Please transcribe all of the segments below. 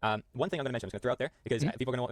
One thing I'm going to mention, I'm just going to throw out there, because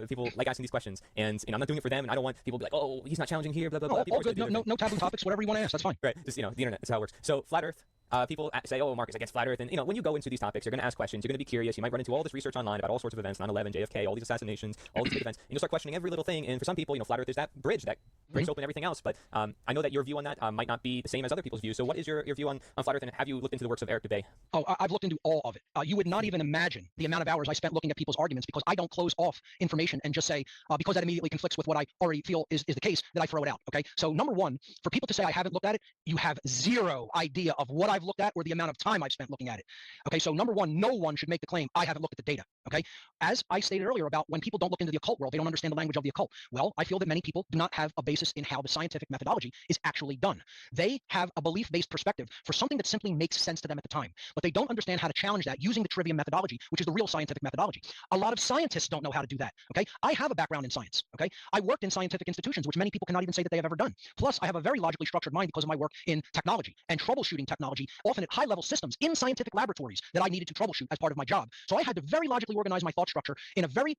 people like asking these questions, and I'm not doing it for them, and I don't want people to be like, oh, he's not challenging here, blah, blah, blah. All good. No taboo topics, whatever you want to ask, that's fine. Right, just, the internet, that's how it works. So, flat Earth. People say, oh, Mark is against flat Earth, and when you go into these topics, you're going to ask questions, you're going to be curious, you might run into all this research online about all sorts of events, 9/11, JFK, all these assassinations, all these big events, and you'll start questioning every little thing. And for some people, flat Earth is that bridge that breaks open everything else. But I know that your view on that might not be the same as other people's views. So what is your view on flat Earth, and have you looked into the works of A.R.K? Oh, I've looked into all of it. You would not even imagine the amount of hours I spent looking at people's arguments, because I don't close off information and just say, because that immediately conflicts with what I already feel is the case, that I throw it out. Okay, so number one, for people to say I haven't looked at it, you have zero idea of what I've looked at or the amount of time I've spent looking at it. Okay, so number one, no one should make the claim I haven't looked at the data. Okay, as I stated earlier about when people don't look into the occult world, they don't understand the language of the occult. Well, I feel that many people do not have a basis in how the scientific methodology is actually done. They have a belief-based perspective for something that simply makes sense to them at the time, but they don't understand how to challenge that using the trivium methodology, which is the real scientific methodology. A lot of scientists don't know how to do that. Okay, I have a background in science. Okay, I worked in scientific institutions, which many people cannot even say that they have ever done. Plus, I have a very logically structured mind because of my work in technology and troubleshooting technology, often at high-level systems in scientific laboratories that I needed to troubleshoot as part of my job. So I had to very logically organize my thought structure in a very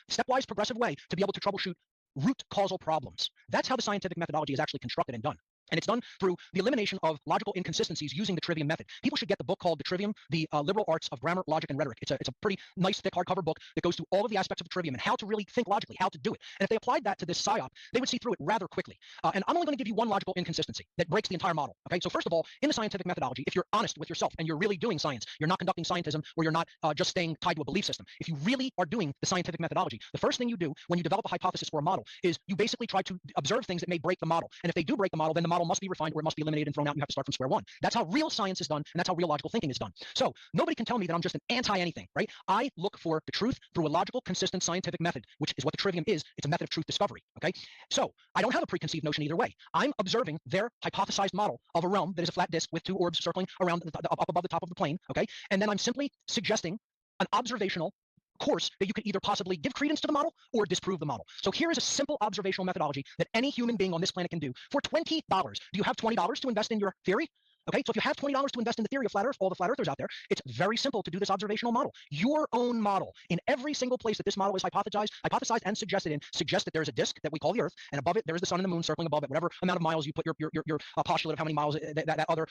stepwise progressive way to be able to troubleshoot root causal problems. That's how the scientific methodology is actually constructed and done. And it's done through the elimination of logical inconsistencies using the trivium method. People should get the book called The Trivium, the Liberal Arts of Grammar, Logic, and Rhetoric. It's a pretty nice, thick hardcover book that goes through all of the aspects of the trivium and how to really think logically, how to do it. And if they applied that to this Psyop, they would see through it rather quickly. And I'm only going to give you one logical inconsistency that breaks the entire model. Okay, so first of all, in the scientific methodology, if you're honest with yourself and you're really doing science, you're not conducting scientism, or you're not just staying tied to a belief system. If you really are doing the scientific methodology, the first thing you do when you develop a hypothesis or a model is you basically try to observe things that may break the model. And if they do break the model, then the model must be refined, or it must be eliminated and thrown out, and you have to start from square one. That's how real science is done, and that's how real logical thinking is done. So nobody can tell me that I'm just an anti-anything, right? I look for the truth through a logical, consistent scientific method, which is what the trivium is. It's a method of truth discovery, okay? So I don't have a preconceived notion either way. I'm observing their hypothesized model of a realm that is a flat disk with two orbs circling around up above the top of the plane, okay? And then I'm simply suggesting an observational course that you could either possibly give credence to the model or disprove the model. So here is a simple observational methodology that any human being on this planet can do for $20. Do you have $20 to invest in your theory? Okay, so if you have $20 to invest in the theory of flat Earth, all the flat earthers out there, it's very simple to do this observational model. Your own model in every single place that this model is hypothesized and suggested in, suggests that there's a disk that we call the Earth, and above it there is the sun and the moon circling above it. Whatever amount of miles you put your postulate of how many miles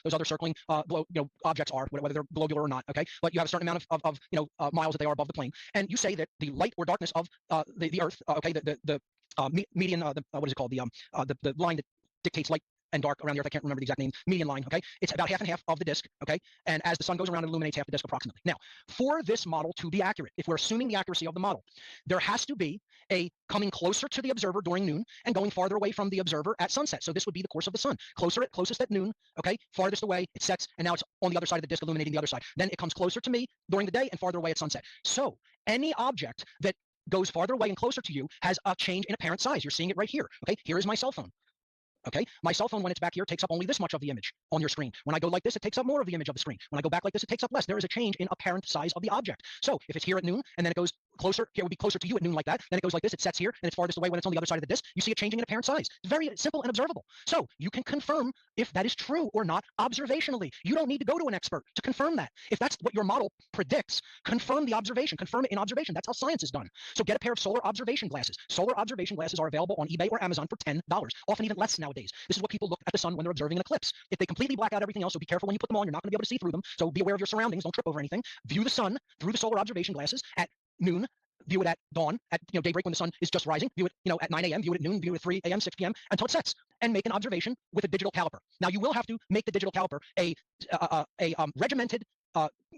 those other circling objects are, whether they're globular or not. Okay, but you have a certain amount of miles that they are above the plane, and you say that the light or darkness of the Earth, okay, the median, what is it called, the line that dictates light and dark around the Earth, I can't remember the exact name, median line, okay? It's about half and half of the disk, okay? And as the sun goes around, it illuminates half the disk approximately. Now, for this model to be accurate, if we're assuming the accuracy of the model, there has to be a coming closer to the observer during noon and going farther away from the observer at sunset. So this would be the course of the sun. Closest at noon, okay? Farthest away, it sets, and now it's on the other side of the disk illuminating the other side. Then it comes closer to me during the day and farther away at sunset. So any object that goes farther away and closer to you has a change in apparent size. You're seeing it right here, okay? Here is my cell phone. Okay, my cell phone, when it's back here, takes up only this much of the image on your screen. When I go like this, it takes up more of the image of the screen. When I go back like this, it takes up less. There is a change in apparent size of the object. So if it's here at noon and then it goes closer, here would be closer to you at noon like that, then it goes like this, it sets here, and it's farthest away when it's on the other side of the disk, you see it changing in apparent size. It's very simple and observable. So you can confirm if that is true or not observationally. You don't need to go to an expert to confirm that. If that's what your model predicts, confirm the observation, confirm it in observation. That's how science is done. So get a pair of solar observation glasses. Solar observation glasses are available on eBay or Amazon for $10, often even less nowadays. This is what people look at the sun when they're observing an eclipse. If they completely black out everything else, so be careful when you put them on, you're not going to be able to see through them. So be aware of your surroundings, don't trip over anything. View the sun through the solar observation glasses at noon, view it at dawn, at daybreak when the sun is just rising, view it at 9 a.m., view it at noon, view it at 3 a.m., 6 p.m. until it sets, and make an observation with a digital caliper. Now you will have to make the digital caliper a regimented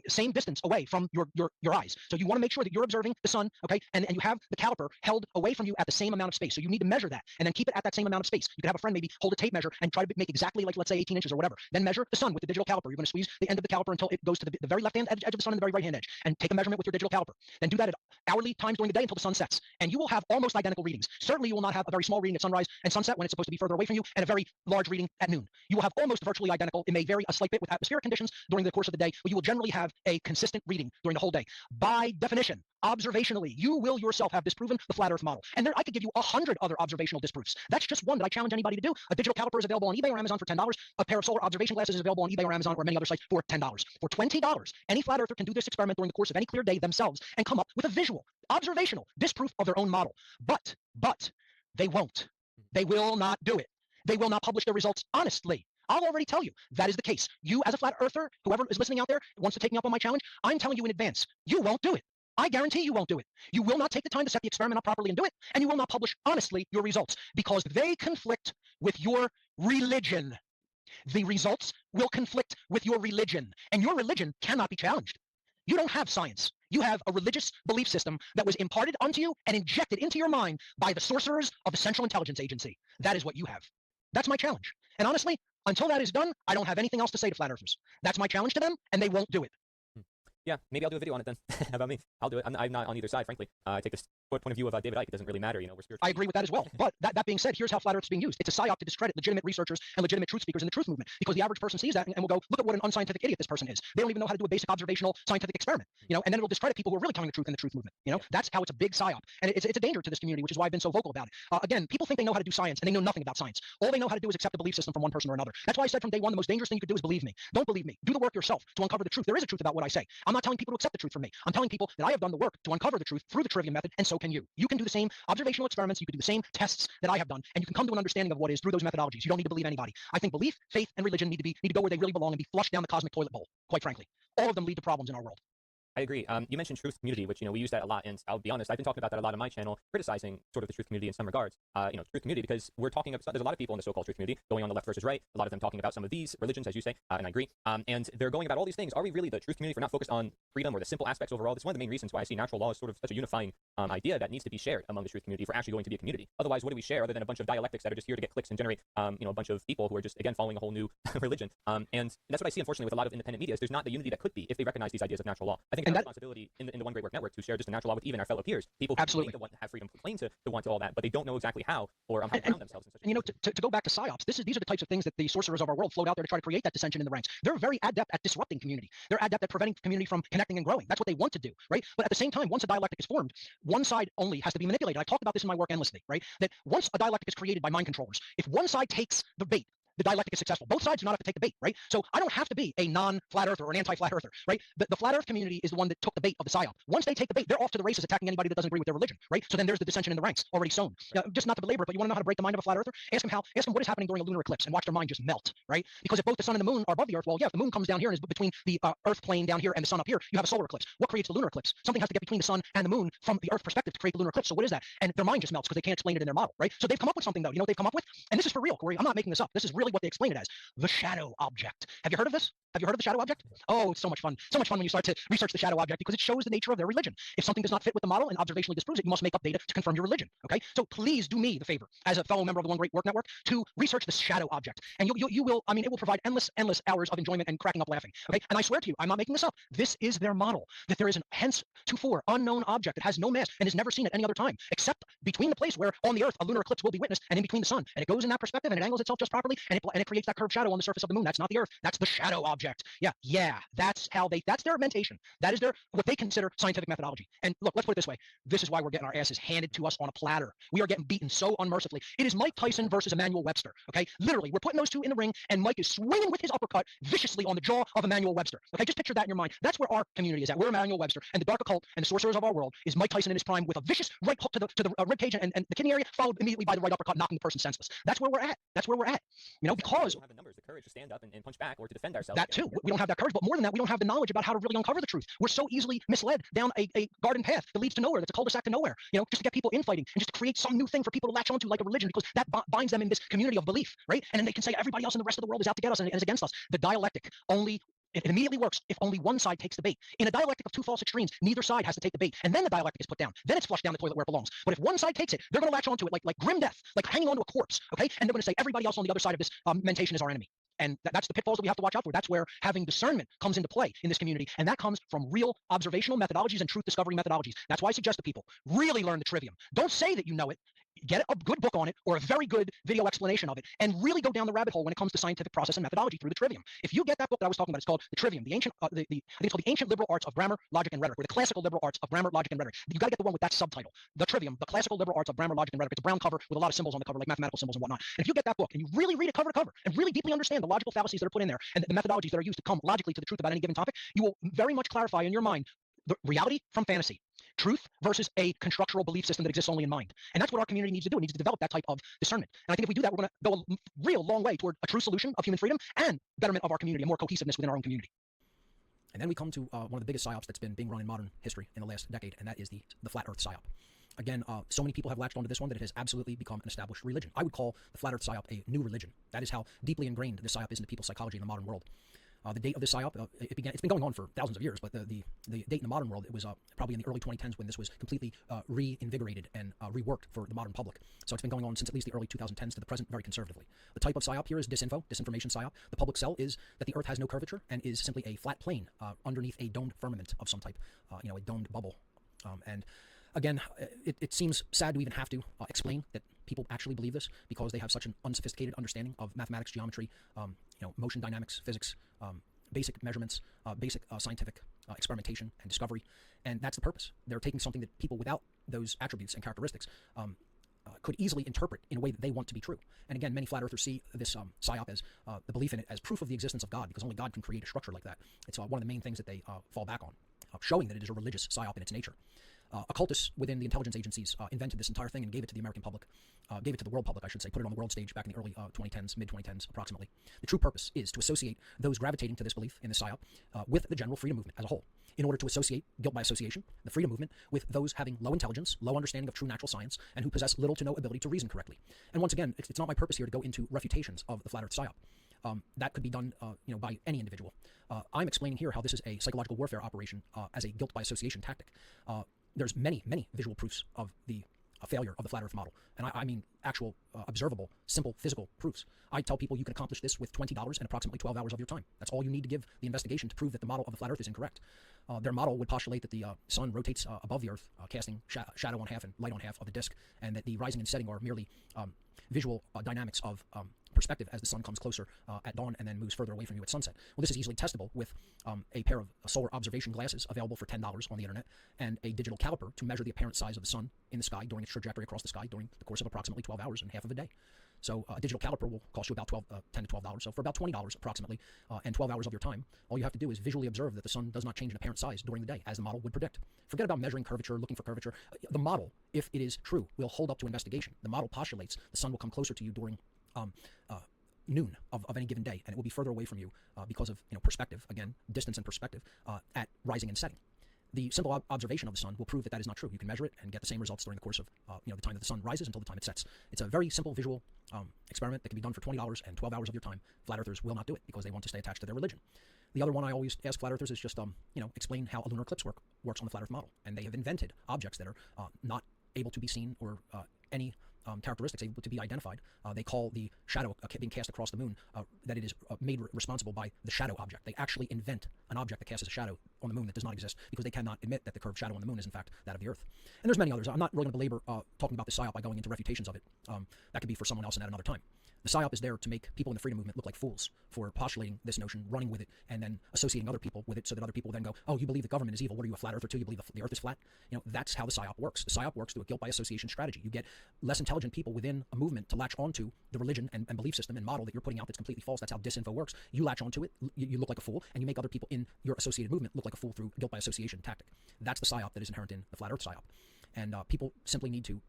same distance away from your eyes. So you want to make sure that you're observing the sun, okay, and you have the caliper held away from you at the same amount of space. So you need to measure that and then keep it at that same amount of space. You can have a friend maybe hold a tape measure and try to make exactly like, let's say 18 inches or whatever. Then measure the sun with the digital caliper. You're going to squeeze the end of the caliper until it goes to the very left hand edge of the sun and the very right hand edge, and take a measurement with your digital caliper. Then do that at hourly times during the day until the sun sets, and you will have almost identical readings. Certainly you will not have a very small reading at sunrise and sunset when it's supposed to be further away from you, and a very large reading at noon. You will have almost virtually identical. It may vary a slight bit with atmospheric conditions during the course of the day, but you will generally have have a consistent reading during the whole day. By definition, observationally, you will yourself have disproven the flat Earth model. And I could give you 100 other observational disproofs. That's just one that I challenge anybody to do. A digital caliper is available on eBay or Amazon for $10. A pair of solar observation glasses is available on eBay or Amazon or many other sites for $10. For $20, any flat earther can do this experiment during the course of any clear day themselves and come up with a visual, observational disproof of their own model. But they won't. They will not do it. They will not publish their results honestly. I'll already tell you that is the case. You as a flat earther, whoever is listening out there wants to take me up on my challenge, I'm telling you in advance, you won't do it. I guarantee you won't do it. You will not take the time to set the experiment up properly and do it, and you will not publish honestly your results because they conflict with your religion. The results will conflict with your religion, and your religion cannot be challenged. You don't have science. You have a religious belief system that was imparted unto you and injected into your mind by the sorcerers of the Central Intelligence Agency. That is what you have. That's my challenge. And honestly, until that is done, I don't have anything else to say to flat earthers. That's my challenge to them, and they won't do it. Yeah, maybe I'll do a video on it then. How about me? I'll do it. I'm not on either side, frankly. I take this point of view of David Icke. It doesn't really matter, we're spiritual. I agree with that as well. But that being said, here's how flat Earth is being used. It's a psyop to discredit legitimate researchers and legitimate truth speakers in the truth movement because the average person sees that and will go, look at what an unscientific idiot this person is. They don't even know how to do a basic observational scientific experiment, and then it'll discredit people who are really telling the truth in the truth movement. That's how it's a big psyop. And it's a danger to this community, which is why I've been so vocal about it. Again, people think they know how to do science and they know nothing about science. All they know how to do is accept a belief system from one person or another. That's why I said from day one, the most dangerous thing you could do is believe me. Don't believe me. Do the work yourself to uncover the truth. There is a truth about what I say. I'm not telling people to accept the truth from me. I'm telling people that I have done the work to uncover the truth through the trivium method, and so can you. You can do the same observational experiments, you can do the same tests that I have done, and you can come to an understanding of what is through those methodologies. You don't need to believe anybody. I think belief, faith, and religion need to go where they really belong and be flushed down the cosmic toilet bowl, quite frankly. All of them lead to problems in our world. I agree. You mentioned truth community, which, we use that a lot, and I'll be honest, I've been talking about that a lot on my channel, criticizing sort of the truth community in some regards. Truth community, because we're talking about, there's a lot of people in the so-called truth community going on the left versus right, a lot of them talking about some of these religions, as you say, and I agree, and they're going about all these things. Are we really the truth community for not focused on freedom or the simple aspects overall? That's one of the main reasons why I see natural law as sort of such a unifying idea that needs to be shared among the truth community for actually going to be a community. Otherwise, what do we share other than a bunch of dialectics that are just here to get clicks and generate, a bunch of people who are just, again, following a whole new religion? And that's what I see, unfortunately, with a lot of independent media, is there's not the unity that could be if they recognize these ideas of natural law. I think it's our responsibility in the One Great Work Network to share just the natural law with even our fellow peers, people who claim to want to have freedom, who claim to want all that, but they don't know exactly how or how to ground themselves in such a to go back to psyops, these are the types of things that the sorcerers of our world float out there to try to create that dissension in the ranks. They're very adept at disrupting community. They're adept at preventing community from connecting and growing. That's what they want to do, right? But at the same time, once a dialectic is formed, one side only has to be manipulated. I talked about this in my work endlessly, right? That once a dialectic is created by mind controllers, if one side takes the bait, the dialectic is successful. Both sides do not have to take the bait, right? So I don't have to be a non-flat earther or an anti-flat earther, right? The flat earth community is the one that took the bait of the psyop. Once they take the bait, they're off to the races attacking anybody that doesn't agree with their religion, right? So then there's the dissension in the ranks already sown. Just not to belabor it, but you want to know how to break the mind of a flat earther? Ask them what is happening during a lunar eclipse and watch their mind just melt, right? Because if both the sun and the moon are above the earth, well, yeah, if the moon comes down here and is between the earth plane down here and the sun up here, you have a solar eclipse. What creates the lunar eclipse? Something has to get between the sun and the moon from the earth perspective to create the lunar eclipse. So what is that? And their mind just melts because they can't explain it in their model, right? So they've come up with something though. You know what they've come up with? And this is for real, Cory. I'm not making this up. This is really what they explain it as. The shadow object. Have you heard of this? Have you heard of the shadow object? Oh, it's so much fun. So much fun when you start to research the shadow object because it shows the nature of their religion. If something does not fit with the model and observationally disproves it, you must make up data to confirm your religion. Okay? So please do me the favor, as a fellow member of the One Great Work Network, to research the shadow object. And you will, it will provide endless hours of enjoyment and cracking up laughing. Okay? And I swear to you, I'm not making this up. This is their model, that there is an henceforth unknown object that has no mass and is never seen at any other time, except between the place where on the earth a lunar eclipse will be witnessed and in between the sun. And it goes in that perspective and it angles itself just properly and it creates that curved shadow on the surface of the moon. That's not the earth. That's the shadow object. Yeah, that's their mentation. That is what they consider scientific methodology. And look, let's put it this way. This is why we're getting our asses handed to us on a platter. We are getting beaten so unmercifully. It is Mike Tyson versus Emmanuel Webster. Okay, literally, we're putting those two in the ring, and Mike is swinging with his uppercut viciously on the jaw of Emmanuel Webster. Okay, just picture that in your mind. That's where our community is at. We're Emmanuel Webster, and the dark occult and the sorcerers of our world is Mike Tyson in his prime with a vicious right hook to the ribcage and the kidney area, followed immediately by the right uppercut, knocking the person senseless. That's where we're at. Because we don't have the numbers, the courage to stand up and punch back or to defend ourselves. That too. We don't have that courage, but more than that, we don't have the knowledge about how to really uncover the truth. We're so easily misled down a garden path that leads to nowhere. That's a cul-de-sac to nowhere. Just to get people infighting and just to create some new thing for people to latch onto, like a religion, because that binds them in this community of belief, right? And then they can say everybody else in the rest of the world is out to get us and is against us. The dialectic it immediately works if only one side takes the bait. In a dialectic of two false extremes, neither side has to take the bait, and then the dialectic is put down. Then it's flushed down the toilet where it belongs. But if one side takes it, they're going to latch onto it like grim death, like hanging onto a corpse, okay? And they're going to say everybody else on the other side of this mentation is our enemy. And that's the pitfalls that we have to watch out for. That's where having discernment comes into play in this community. And that comes from real observational methodologies and truth discovery methodologies. That's why I suggest to people, really learn the trivium. Don't say that you know it. get a good book on it or a very good video explanation of it and really go down the rabbit hole when it comes to scientific process and methodology through the trivium. If you get that book that I was talking about, it's called the Trivium, the ancient, I think it's called the Ancient Liberal Arts of Grammar, Logic, and Rhetoric, or the Classical Liberal Arts of Grammar, Logic, and Rhetoric. You got to get the one with that subtitle, the Trivium, the Classical Liberal Arts of Grammar, Logic, and Rhetoric. It's a brown cover with a lot of symbols on the cover, like mathematical symbols and whatnot. And if you get that book and you really read it cover to cover and really deeply understand the logical fallacies that are put in there and the methodologies that are used to come logically to the truth about any given topic, you will very much clarify in your mind the reality from fantasy, truth versus a constructural belief system that exists only in mind. And that's what our community needs to do. It needs to develop that type of discernment. And I think if we do that, we're going to go a real long way toward a true solution of human freedom and betterment of our community, and more cohesiveness within our own community. And then we come to one of the biggest psyops that's been being run in modern history in the last decade, and that is the flat earth psyop. Again, so many people have latched onto this one that it has absolutely become an established religion. I would call the flat earth psyop a new religion. That is how deeply ingrained this psyop is into people's psychology in the modern world. The date of this psyop, it's been going on for thousands of years, but the date in the modern world, it was probably in the early 2010s when this was completely reinvigorated and reworked for the modern public. So it's been going on since at least the early 2010s to the present, very conservatively. The type of psyop here is disinformation psyop. The public sell is that the earth has no curvature and is simply a flat plane underneath a domed firmament of some type, a domed bubble. And again, it seems sad to even have to explain that people actually believe this because they have such an unsophisticated understanding of mathematics, geometry, motion dynamics, physics, basic measurements, basic scientific experimentation and discovery. And that's the purpose. They're taking something that people without those attributes and characteristics could easily interpret in a way that they want to be true. And again, many flat earthers see this psyop as the belief in it as proof of the existence of God, because only God can create a structure like that. It's one of the main things that they fall back on, showing that it is a religious psyop in its nature. Occultists within the intelligence agencies invented this entire thing and gave it to the American public, gave it to the world public, I should say, put it on the world stage back in the early 2010s, mid-2010s approximately. The true purpose is to associate those gravitating to this belief in the psyop with the general freedom movement as a whole, in order to associate guilt by association, the freedom movement, with those having low intelligence, low understanding of true natural science, and who possess little to no ability to reason correctly. And once again, it's not my purpose here to go into refutations of the flat earth psyop. That could be done by any individual. I'm explaining here how this is a psychological warfare operation as a guilt by association tactic. There's many visual proofs of the failure of the flat earth model. And I mean actual, observable, simple, physical proofs. I tell people you can accomplish this with $20 and approximately 12 hours of your time. That's all you need to give the investigation to prove that the model of the flat earth is incorrect. Their model would postulate that the sun rotates above the earth, casting shadow on half and light on half of the disk, and that the rising and setting are merely visual dynamics of perspective as the sun comes closer at dawn and then moves further away from you at sunset. Well, this is easily testable with a pair of solar observation glasses available for $10 on the internet, and a digital caliper to measure the apparent size of the sun in the sky during its trajectory across the sky during the course of approximately 12 hours and half of a day. So a digital caliper will cost you about $10 to $12. So for about $20 approximately, and 12 hours of your time, all you have to do is visually observe that the sun does not change in apparent size during the day, as the model would predict. Forget about measuring curvature, looking for curvature. The model, if it is true, will hold up to investigation. The model postulates the sun will come closer to you during noon of any given day, and it will be further away from you because of perspective, again, distance and perspective at rising and setting. The simple observation of the sun will prove that that is not true. You can measure it and get the same results during the course of the time that the sun rises until the time it sets. It's a very simple visual experiment that can be done for $20 and 12 hours of your time. Flat earthers will not do it because they want to stay attached to their religion. The other one I always ask flat earthers is just explain how a lunar eclipse works on the flat earth model. And they have invented objects that are not able to be seen or any characteristics able to be identified. They call the shadow being cast across the moon that it is made responsible by the shadow object. They actually invent an object that casts a shadow on the moon that does not exist because they cannot admit that the curved shadow on the moon is in fact that of the earth. And there's many others. I'm not really going to belabor talking about the psyop by going into refutations of it. That could be for someone else and at another time. The psyop is there to make people in the freedom movement look like fools for postulating this notion, running with it, and then associating other people with it so that other people then go, oh, you believe the government is evil. What are you, a flat earther too? You believe the earth is flat? That's how the psyop works. The psyop works through a guilt by association strategy. You get less intelligent people within a movement to latch onto the religion and belief system and model that you're putting out that's completely false. That's how disinfo works. You latch onto it, you look like a fool, and you make other people in your associated movement look like a fool through guilt by association tactic. That's the psyop that is inherent in the flat earth psyop. And people simply need to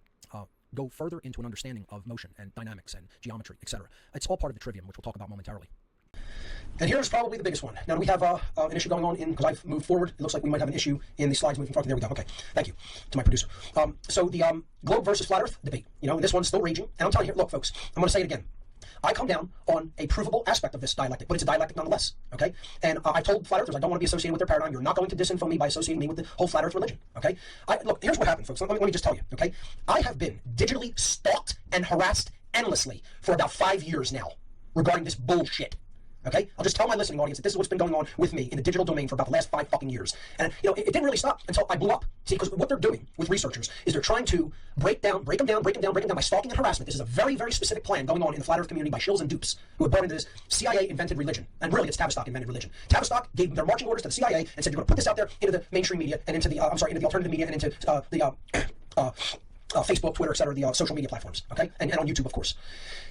go further into an understanding of motion and dynamics and geometry, etc. It's all part of the trivium, which we'll talk about momentarily. And here's probably the biggest one. Now, we have an issue going on because I've moved forward. It looks like we might have an issue in the slides moving forward. There we go. Okay. Thank you to my producer. So the globe versus flat earth debate, this one's still raging. And I'm telling you, look, folks, I'm going to say it again. I come down on a provable aspect of this dialectic, but it's a dialectic nonetheless, okay? And I told flat earthers I don't want to be associated with their paradigm. You're not going to disinfo me by associating me with the whole flat earth religion, okay? Look, here's what happened, folks. Let me just tell you, okay? I have been digitally stalked and harassed endlessly for about 5 years now regarding this bullshit, Okay, I'll just tell my listening audience that this is what's been going on with me in the digital domain for about the last 5 fucking years. And it didn't really stop until I blew up. See, because what they're doing with researchers is they're trying to break them down by stalking and harassment. This is a very, very specific plan going on in the flat Earth community by shills and dupes who have bought into this CIA invented religion. And really, it's Tavistock invented religion. Tavistock gave their marching orders to the CIA and said, you're going to put this out there into the mainstream media and into the into the alternative media and into Facebook, Twitter, etc., the social media platforms, okay, and on YouTube, of course.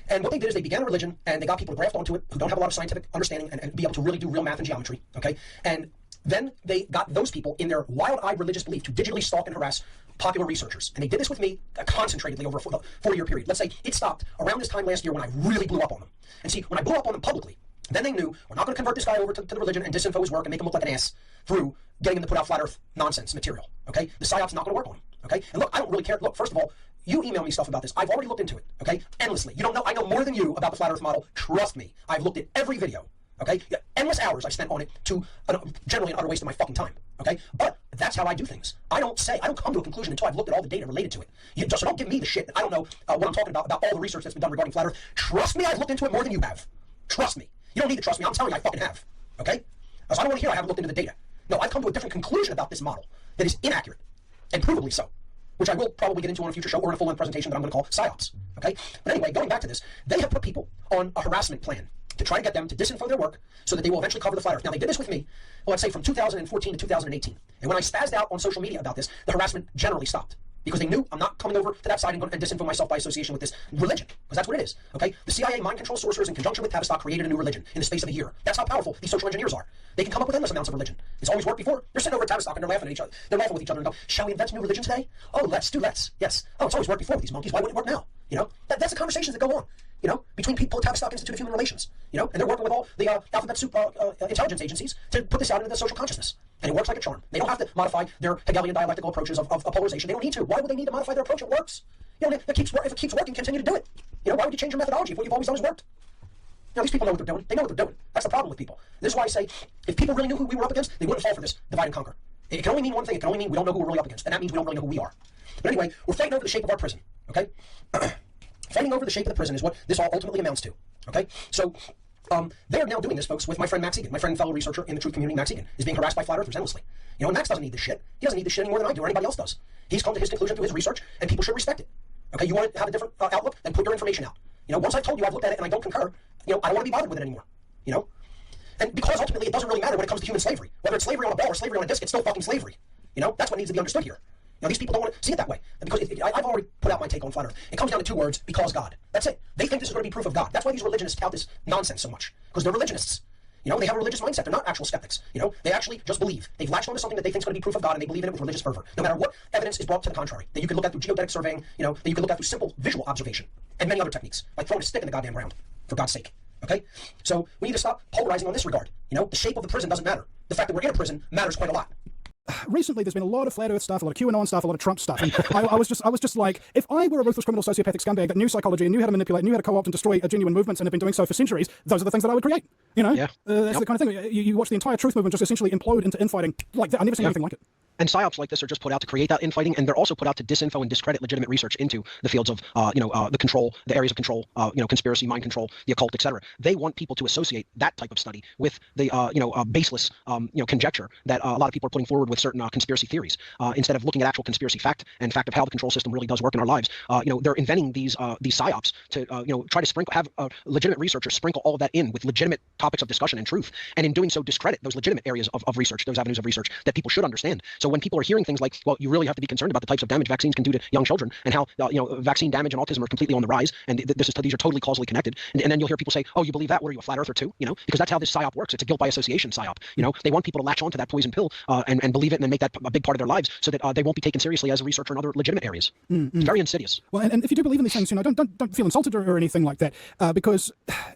And what they did is they began a religion, and they got people to graft onto it who don't have a lot of scientific understanding and be able to really do real math and geometry, okay? And then they got those people in their wild-eyed religious belief to digitally stalk and harass popular researchers. And they did this with me concentratedly over a 4-year period. Let's say it stopped around this time last year when I really blew up on them. And see, when I blew up on them publicly, then they knew we're not going to convert this guy over to the religion and disinfo his work and make him look like an ass through getting him to put out flat Earth nonsense material, okay? The Psyop's not going to work on him, okay? And look, I don't really care. Look, first of all, you email me stuff about this. I've already looked into it, okay? Endlessly. You don't know, I know more than you about the flat Earth model. Trust me. I've looked at every video, okay? Endless hours I spent on it to generally an utter waste of my fucking time, okay? But that's how I do things. I don't come to a conclusion until I've looked at all the data related to it. So don't give me the shit. I don't know what I'm talking about all the research that's been done regarding flat Earth. Trust me, I've looked into it more than you have. Trust me. You don't need to trust me. I'm telling you I fucking have, okay? So I don't want to hear I haven't looked into the data. No, I've come to a different conclusion about this model that is inaccurate, and provably so, which I will probably get into on a future show or in a full-length presentation that I'm going to call Psyops, okay? But anyway, going back to this, they have put people on a harassment plan to try to get them to disinfo their work so that they will eventually cover the flat Earth. Now, they did this with me, well, let's say from 2014 to 2018. And when I spazzed out on social media about this, the harassment generally stopped. Because they knew I'm not coming over to that side and disinfo myself by association with this religion. Because that's what it is, okay? The CIA mind control sorcerers in conjunction with Tavistock created a new religion in the space of a year. That's how powerful these social engineers are. They can come up with endless amounts of religion. It's always worked before. They're sitting over at Tavistock and they're laughing at each other. They're laughing with each other and go, shall we invent a new religion today? Oh, let's. Yes. Oh, it's always worked before with these monkeys. Why wouldn't it work now? You know, that's the conversations that go on, you know, between people at Tavistock Institute of Human Relations, you know, and they're working with all the alphabet soup intelligence agencies to put this out into the social consciousness. And it works like a charm. They don't have to modify their Hegelian dialectical approaches of polarization. They don't need to. Why would they need to modify their approach? It works. You know, if it keeps working, continue to do it. You know, why would you change your methodology if what you've always done has worked? You know, these people know what they're doing. They know what they're doing. That's the problem with people. This is why I say, if people really knew who we were up against, they wouldn't fall for this divide and conquer. It can only mean one thing. It can only mean we don't know who we're really up against. And that means we don't really know who we are. But anyway, we're fighting over the shape of our prison, okay? Fighting over the shape of the prison is what this all ultimately amounts to, okay? So, they are now doing this, folks, with my friend Max Egan. My friend and fellow researcher in the truth community, Max Egan, is being harassed by flat earthers endlessly. You know, and Max doesn't need this shit. He doesn't need this shit any more than I do or anybody else does. He's come to his conclusion through his research, and people should respect it. Okay, you want to have a different outlook, then put your information out. You know, once I've told you I've looked at it and I don't concur, you know, I don't want to be bothered with it anymore. You know? And because ultimately it doesn't really matter when it comes to human slavery. Whether it's slavery on a ball or slavery on a disc, it's still fucking slavery. You know? That's what needs to be understood here. You know, these people don't want to see it that way. And because I've already put out my take on flat earth. It comes down to 2 words, because God. That's it. They think this is going to be proof of God. That's why these religionists tout this nonsense so much. Because they're religionists. You know, they have a religious mindset. They're not actual skeptics. You know, they actually just believe. They've latched onto something that they think is going to be proof of God, and they believe in it with religious fervor. No matter what evidence is brought to the contrary. That you can look at through geodetic surveying, you know, that you can look at through simple visual observation. And many other techniques. Like throwing a stick in the goddamn ground. For God's sake. Okay? So, we need to stop polarizing on this regard. You know, the shape of the prison doesn't matter. The fact that we're in a prison matters quite a lot. Recently, there's been a lot of flat earth stuff, a lot of QAnon stuff, a lot of Trump stuff. And I was just like, if I were a ruthless criminal sociopathic scumbag that knew psychology and knew how to manipulate, knew how to co-opt and destroy genuine movements and have been doing so for centuries, those are the things that I would create. You know? Yeah. That's the kind of thing. You watch the entire truth movement just essentially implode into infighting like that. I've never seen anything like it. And psyops like this are just put out to create that infighting, and they're also put out to disinfo and discredit legitimate research into the fields of, the control, the areas of control, conspiracy, mind control, the occult, etc. They want people to associate that type of study with the, baseless, conjecture that a lot of people are putting forward with certain conspiracy theories, instead of looking at actual conspiracy fact and fact of how the control system really does work in our lives. They're inventing these psyops to, try to have legitimate researchers sprinkle all of that in with legitimate topics of discussion and truth, and in doing so discredit those legitimate areas of research, those avenues of research that people should understand. So when people are hearing things like, well, you really have to be concerned about the types of damage vaccines can do to young children, and how vaccine damage and autism are completely on the rise, and these are totally causally connected, and then you'll hear people say, oh, you believe that? What are you, a flat earther too? Because that's how this psyop works. It's a guilt by association psyop. They want people to latch onto that poison pill and believe it, and then make that a big part of their lives, so that they won't be taken seriously as a researcher in other legitimate areas. It's very insidious. Well, and if you do believe in these things, don't feel insulted or anything like that, because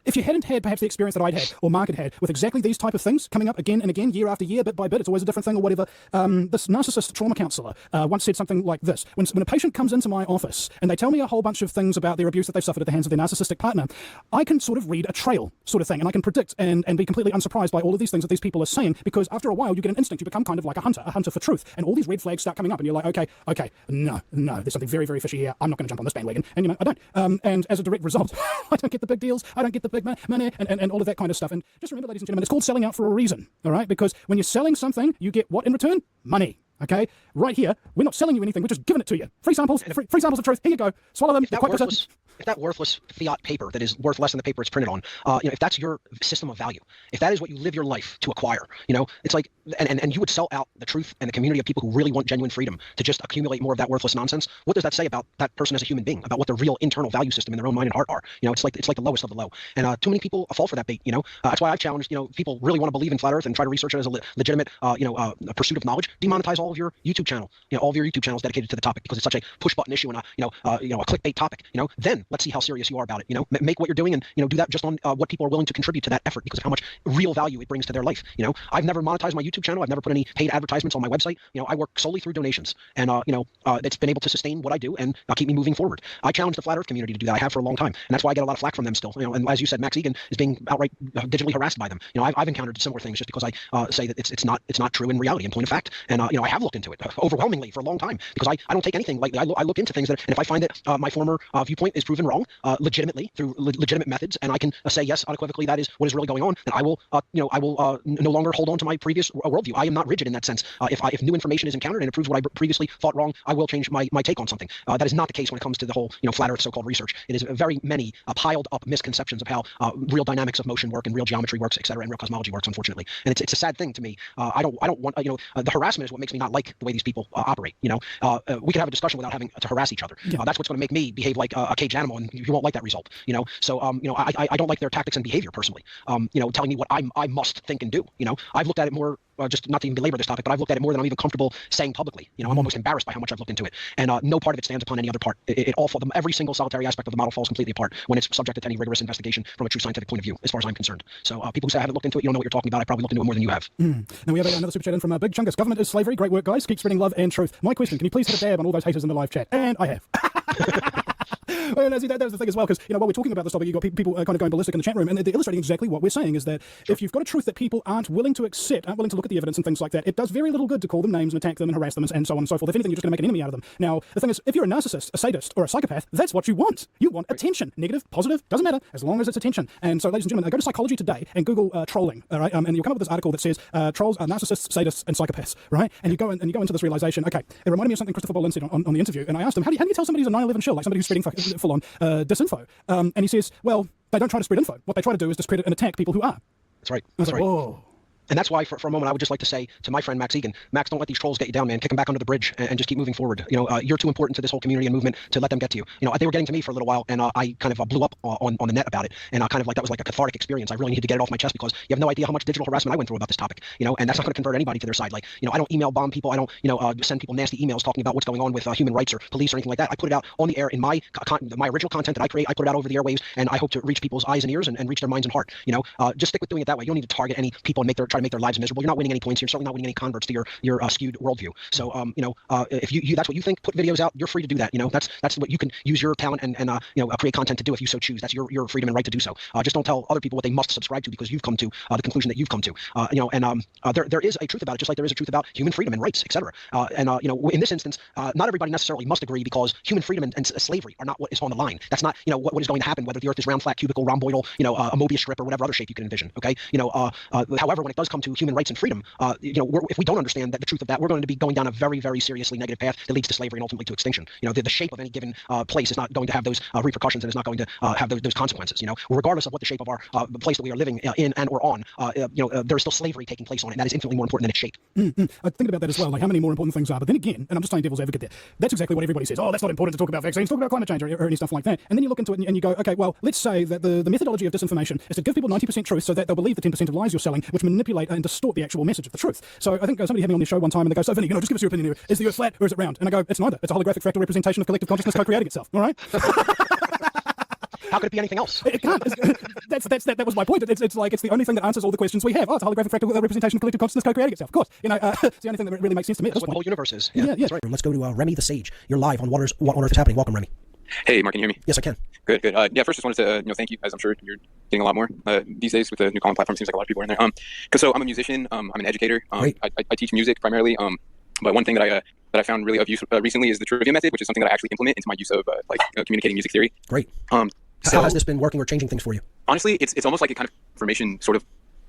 if you hadn't had perhaps the experience that I'd had or Mark had with exactly these type of things coming up again and again, year after year, bit by bit, it's always a different thing or whatever, then this narcissist trauma counselor once said something like this. When a patient comes into my office and they tell me a whole bunch of things about their abuse that they've suffered at the hands of their narcissistic partner, I can sort of read a trail sort of thing, and I can predict and be completely unsurprised by all of these things that these people are saying, because after a while you get an instinct. You become kind of like a hunter for truth, and all these red flags start coming up, and you're like, okay, no, there's something very, very fishy here. I'm not going to jump on this bandwagon, and I don't. And as a direct result, I don't get the big deals, I don't get the big money, and all of that kind of stuff. And just remember, ladies and gentlemen, it's called selling out for a reason, all right? Because when you're selling something, you get what in return? Money. Okay, right here, we're not selling you anything, we're just giving it to you. Free samples, free samples of truth. Here you go. Swallow them. If that worthless fiat paper that is worth less than the paper it's printed on, if that's your system of value, if that is what you live your life to acquire, it's like, and you would sell out the truth and the community of people who really want genuine freedom to just accumulate more of that worthless nonsense. What does that say about that person as a human being, about what their real internal value system in their own mind and heart are? It's like the lowest of the low. And too many people fall for that bait. That's why I've challenged. People really want to believe in flat Earth and try to research it as a legitimate, pursuit of knowledge. Demonetize all of your YouTube channel, all of your YouTube channels dedicated to the topic, because it's such a push button issue and a clickbait topic. Then let's see how serious you are about it. Make what you're doing and do that just on what people are willing to contribute to that effort, because of how much real value it brings to their life. I've never monetized my YouTube channel. I've never put any paid advertisements on my website. I work solely through donations, and it's been able to sustain what I do and keep me moving forward. I challenge the flat Earth community to do that. I have for a long time, and that's why I get a lot of flack from them still. And as you said, Max Egan is being outright digitally harassed by them. I've encountered similar things just because I say that it's not true in reality, in point of fact. And I have looked into it overwhelmingly for a long time, because I don't take anything lightly. I look into things and if I find that my former viewpoint is proven wrong legitimately through legitimate methods, and I can say yes unequivocally that is what is really going on, then I will no longer hold on to my previous worldview. I am not rigid in that sense. If new information is encountered and it proves what I previously thought wrong, I will change my take on something. That is not the case when it comes to the whole flat Earth so-called research. It is very many piled up misconceptions of how real dynamics of motion work and real geometry works, etc., and real cosmology works, unfortunately. And it's a sad thing to me. I don't want the harassment is what makes me not like the way these people operate. We can have a discussion without having to harass each other. Yeah. That's what's going to make me behave like a caged animal, and you won't like that result. So I don't like their tactics and behavior personally. Telling me what I must think and do. I've looked at it more. Just not to even belabor this topic, but I've looked at it more than I'm even comfortable saying publicly. I'm almost embarrassed by how much I've looked into it, and no part of it stands upon any other part. Every single solitary aspect of the model falls completely apart when it's subjected to any rigorous investigation from a true scientific point of view, as far as I'm concerned. So people who say I haven't looked into it, you don't know what you're talking about. I probably looked into it more than you have. Now we have another super chat in from Big Chungus. Government is slavery. Great work, guys. Keep spreading love and truth. My question: can you please hit a dab on all those haters in the live chat? And I have. Well, that was the thing as well, because while we're talking about this topic, you've got people kind of going ballistic in the chat room, and they're illustrating exactly what we're saying, is that if you've got a truth that people aren't willing to accept, aren't willing to look at the evidence and things like that, it does very little good to call them names and attack them and harass them and so on and so forth. If anything, you're just going to make an enemy out of them. Now, the thing is, if you're a narcissist, a sadist, or a psychopath, that's what you want. You want attention. Negative, positive, doesn't matter, as long as it's attention. And so, ladies and gentlemen, go to Psychology Today and Google trolling, all right? And you'll come up with this article that says trolls are narcissists, sadists, and psychopaths, right? And you go into this realization. Okay, it reminded me of something Christopher Bolin said on the interview, and I asked him, how do you tell somebody who's a 9/11 shill, like somebody who's spreading full-on disinfo? And he says, well, they don't try to spread info. What they try to do is discredit and attack people who are. That's right. That's right. Whoa. And that's why, for a moment, I would just like to say to my friend Max Egan, Max, don't let these trolls get you down, man. Kick them back under the bridge and just keep moving forward. You're too important to this whole community and movement to let them get to you. They were getting to me for a little while, and I kind of blew up on the net about it. And that was like a cathartic experience. I really needed to get it off my chest, because you have no idea how much digital harassment I went through about this topic. And that's not going to convert anybody to their side. Like, I don't email bomb people. I don't send people nasty emails talking about what's going on with human rights or police or anything like that. I put it out on the air in my original content that I create. I put it out over the airwaves, and I hope to reach people's eyes and ears and reach their minds and heart. Just stick with doing it that way. You don't need to target any people and try to make their lives miserable. You're not winning any points. You're certainly not winning any converts to your skewed worldview. So if you that's what you think, put videos out. You're free to do that. That's what you can use your talent and create content to do if you so choose. That's your freedom and right to do so. Just don't tell other people what they must subscribe to because you've come to the conclusion that you've come to. There is a truth about it, just like there is a truth about human freedom and rights, etc. In this instance, not everybody necessarily must agree, because human freedom and slavery are not what is on the line. That's not what is going to happen, whether the Earth is round, flat, cubical, rhomboidal, a Mobius strip, or whatever other shape you can envision. Okay. However, when it does come to human rights and freedom, if we don't understand the truth of that, we're going to be going down a very, very seriously negative path that leads to slavery and ultimately to extinction. The shape of any given place is not going to have those repercussions, and is not going to have those consequences. Regardless of what the shape of our place that we are living in and or on, there is still slavery taking place on it, and that is infinitely more important than its shape. I think about that as well, like how many more important things are. But then again, and I'm just playing devil's advocate there, that's exactly what everybody says. Oh, that's not important to talk about vaccines, talk about climate change or any stuff like that. And then you look into it and you go, okay, well, let's say that the methodology of disinformation is to give people 90% truth so that they'll believe the 10% of lies you're selling, which manipulate and distort the actual message of the truth. So I think somebody had me on their show one time and they go, so Vinny, just give us your opinion here. Is the Earth flat or is it round? And I go, it's neither. It's a holographic fractal representation of collective consciousness co-creating itself. All right? How could it be anything else? It can't. That was my point. It's like it's the only thing that answers all the questions we have. Oh, it's a holographic fractal representation of collective consciousness co-creating itself. Of course, it's the only thing that really makes sense to me. That's what the whole universe is. Yeah. That's right. Let's go to Remy the Sage. You're live on What on Earth is Happening. Welcome, Remy. Hey, Mark, can you hear me? Yes, I can. Good. Yeah, first just wanted to thank you, as I'm sure you're getting a lot more these days with the new calling platform. Seems like a lot of people are in there. Cause so I'm a musician. I'm an educator. I teach music primarily. But one thing that I found really of use recently is the trivia method, which is something that I actually implement into my use of communicating music theory. Great. So how has this been working or changing things for you? Honestly, it's almost like a kind of information sort of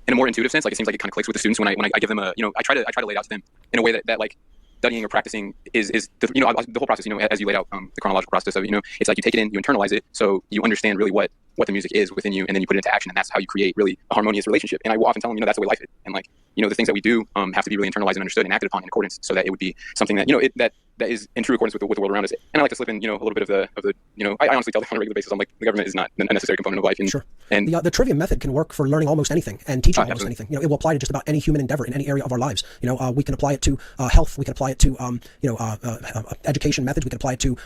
in a more intuitive sense. Like it seems like it kind of clicks with the students when I give them I try to lay it out to them in a way that like studying or practicing is the whole process, as you laid out the chronological process of it, it's like you take it in, you internalize it, so you understand really what the music is within you, and then you put it into action, and that's how you create really a harmonious relationship. And I will often tell them, that's the way life is, and the things that we do have to be really internalized and understood and acted upon in accordance, so that it would be something that that is in true accordance with the world around us. And I like to slip in, a little bit of the I honestly tell them on a regular basis, I'm like, the government is not a necessary component of life. And, sure. And the trivia method can work for learning almost anything and teaching almost anything. It will apply to just about any human endeavor in any area of our lives. We can apply it to health. We can apply it to education methods. We can apply it to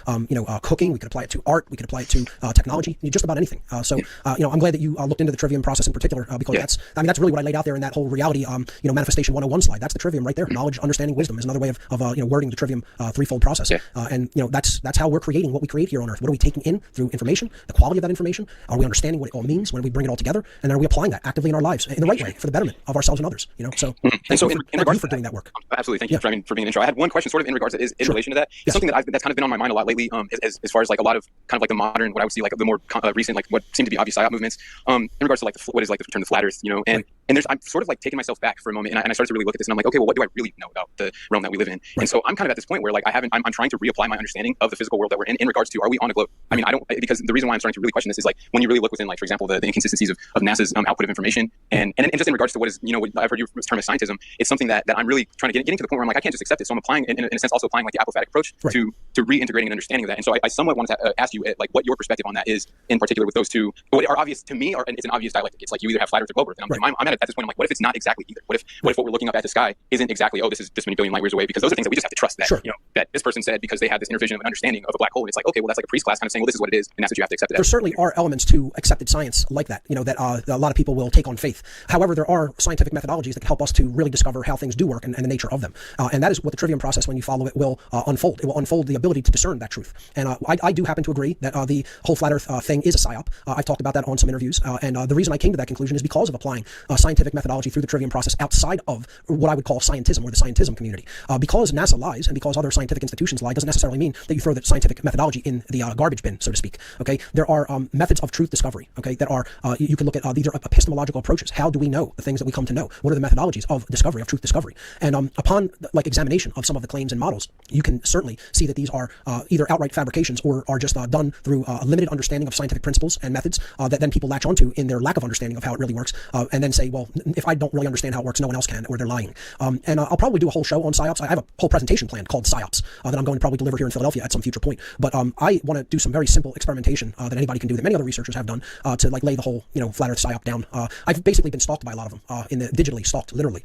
cooking. We can apply it to art. We can apply it to technology. Just about anything. I'm glad that you looked into the trivium process in particular because that's really what I laid out there in that whole reality manifestation 101 slide. That's the trivium right there. Knowledge, understanding, wisdom is another way of wording the trivium threefold process. That's how we're creating what we create here on Earth. What are we taking in through information? The quality of that information? Are we understanding what it all means when we bring it all together? And are we applying that actively in our lives in the right way for the betterment of ourselves and others? So thank you for doing that work. Absolutely, thank you for being an intro. I had one question, sort of in regards to in relation to that. It's something that's kind of been on my mind a lot lately. As far as a lot of kind of the modern, what I would see the more recent, what seem to be obvious psyop movements. In regards to what is the term the flat Earth, and there's I'm sort of taking myself back for a moment, and I started to really look at this, and I'm like, okay, well, what do I really know about the realm that we live in? And so I'm kind of at this point where I'm trying to reapply my understanding of the physical world that we're in regards to, are we on a globe? I mean, because the reason why I'm starting to really question this is when you really look within, for example, the inconsistencies of NASA's output of information, and just in regards to what is, what I've heard you term as scientism, it's something that I'm really trying to getting to the point where I'm like, I can't just accept it. So I'm applying, in a sense, also applying the apophatic approach to reintegrating an understanding of that. And so I somewhat wanted to ask you what your perspective on that is, in particular with those two, what are obvious to me, it's an obvious dialectic. It's like you either have flat Earth or globe Earth. And I'm at this point, I'm like, what if it's not exactly either? What if what we're looking up at the sky isn't exactly, this is this many billion light years away? Because those are things that we just have to trust that, that this person said because they had this inner vision of an understanding of a black hole. And it's like, okay, well, that's like a priest class kind of saying, well, this is what it is, and that's what you have to accept it as. There certainly are elements to accepted science like that, that a lot of people will take on faith. However, there are scientific methodologies that can help us to really discover how things do work and the nature of them. And that is what the trivium process, when you follow it, will unfold. It will unfold the ability to discern that truth. And I do happen to agree that the whole flat Earth thing is a psyop. I've talked about that on some interviews. And the reason I came to that conclusion is because of applying scientific methodology through the trivium process outside of what I would call scientism or the scientism community. Because NASA lies and because other scientific institutions lie doesn't necessarily mean that you throw the scientific methodology in the garbage bin, so to speak. Okay, there are methods of truth discovery. Okay, that are you can look at these are epistemological approaches. How do we know the things that we come to know? What are the methodologies of discovery, of truth discovery? And upon examination of some of the claims and models, you can certainly see that these are either outright fabrications or are just done through a limited understanding of scientific principles and methods that then people latch onto in their lack of understanding of how it really works, and then say, well, if I don't really understand how it works, no one else can, or they're lying. And I'll probably do a whole show on psyops. I have a whole presentation planned called Psyops that I'm going to probably deliver here in Philadelphia at some future point. But I want to do some very simple experimentation that anybody can do, that many other researchers have done, to lay the whole flat Earth psyop down. I've basically been stalked by a lot of them, digitally stalked, literally.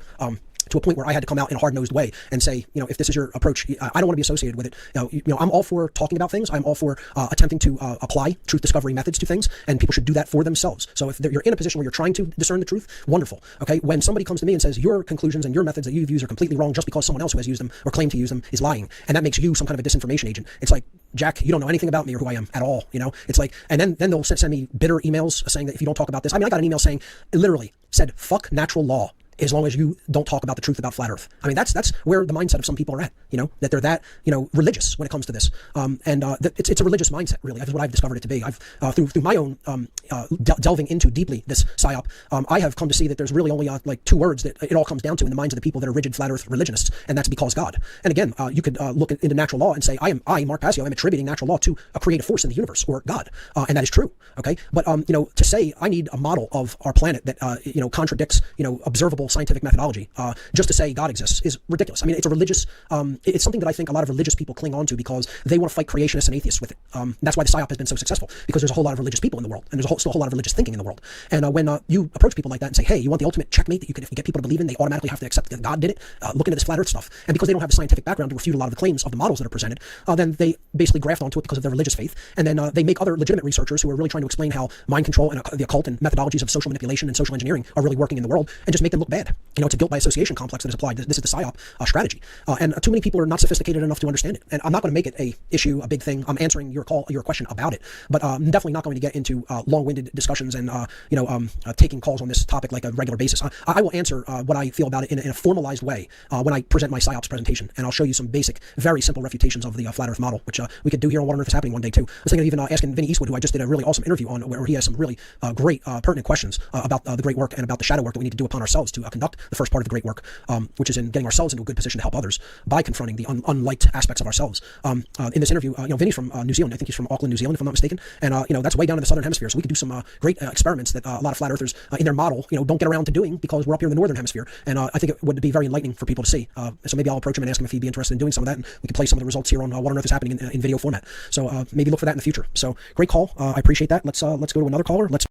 To a point where I had to come out in a hard-nosed way and say, if this is your approach, I don't want to be associated with it. I'm all for talking about things. I'm all for attempting to apply truth discovery methods to things, and people should do that for themselves. So if you're in a position where you're trying to discern the truth, wonderful. Okay, when somebody comes to me and says your conclusions and your methods that you've used are completely wrong just because someone else who has used them or claimed to use them is lying, and that makes you some kind of a disinformation agent, it's like, Jack, you don't know anything about me or who I am at all. It's like, and then they'll send me bitter emails saying that if you don't talk about this, I got an email saying, literally said, fuck natural law, as long as you don't talk about the truth about flat Earth. That's where the mindset of some people are at, that they're that, religious when it comes to this. It's a religious mindset, really. That's what I've discovered it to be. I've, through my own delving into deeply this psyop, I have come to see that there's really only two words that it all comes down to in the minds of the people that are rigid flat Earth religionists, and that's because God. And again, you could look into natural law and say, I, Mark Passio, I'm attributing natural law to a creative force in the universe, or God. And that is true, okay? But, to say I need a model of our planet that, contradicts, observable empirical scientific methodology just to say God exists is ridiculous. I mean, it's a religious, it's something that I think a lot of religious people cling on to because they want to fight creationists and atheists with it. That's why the Psyop has been so successful, because there's a whole lot of religious people in the world, and there's still a whole lot of religious thinking in the world. And when you approach people like that and say, hey, you want the ultimate checkmate that you can, if you get people to believe in, they automatically have to accept that God did it, look into this flat earth stuff. And because they don't have the scientific background to refute a lot of the claims of the models that are presented, then they basically graft onto it because of their religious faith. And then they make other legitimate researchers who are really trying to explain how mind control and the occult and methodologies of social manipulation and social engineering are really working in the world, and just make them look bad. You know, it's a guilt by association complex that is applied. This is the Psyop strategy. And too many people are not sophisticated enough to understand it. And I'm not going to make it a issue, a big thing. I'm answering your question about it, but I'm definitely not going to get into long-winded discussions and taking calls on this topic like a regular basis. I will answer what I feel about it in a formalized way when I present my Psyops presentation, and I'll show you some basic, very simple refutations of the flat Earth model, which we could do here on What on Earth is Happening one day too. I was thinking of even asking Vinny Eastwood, who I just did a really awesome interview on, where he has some really great, pertinent questions about the great work and about the shadow work that we need to do upon ourselves to conduct the first part of the great work, which is in getting ourselves into a good position to help others by confronting the unliked aspects of ourselves. In this interview, Vinny's from New Zealand. I think he's from Auckland, New Zealand, if I'm not mistaken. And that's way down in the southern hemisphere. So we could do some great experiments that a lot of flat earthers in their model, don't get around to doing, because we're up here in the northern hemisphere. And I think it would be very enlightening for people to see. So maybe I'll approach him and ask him if he'd be interested in doing some of that, and we can play some of the results here on What on Earth is Happening in video format. So maybe look for that in the future. So great call. I appreciate that. Let's go to another caller.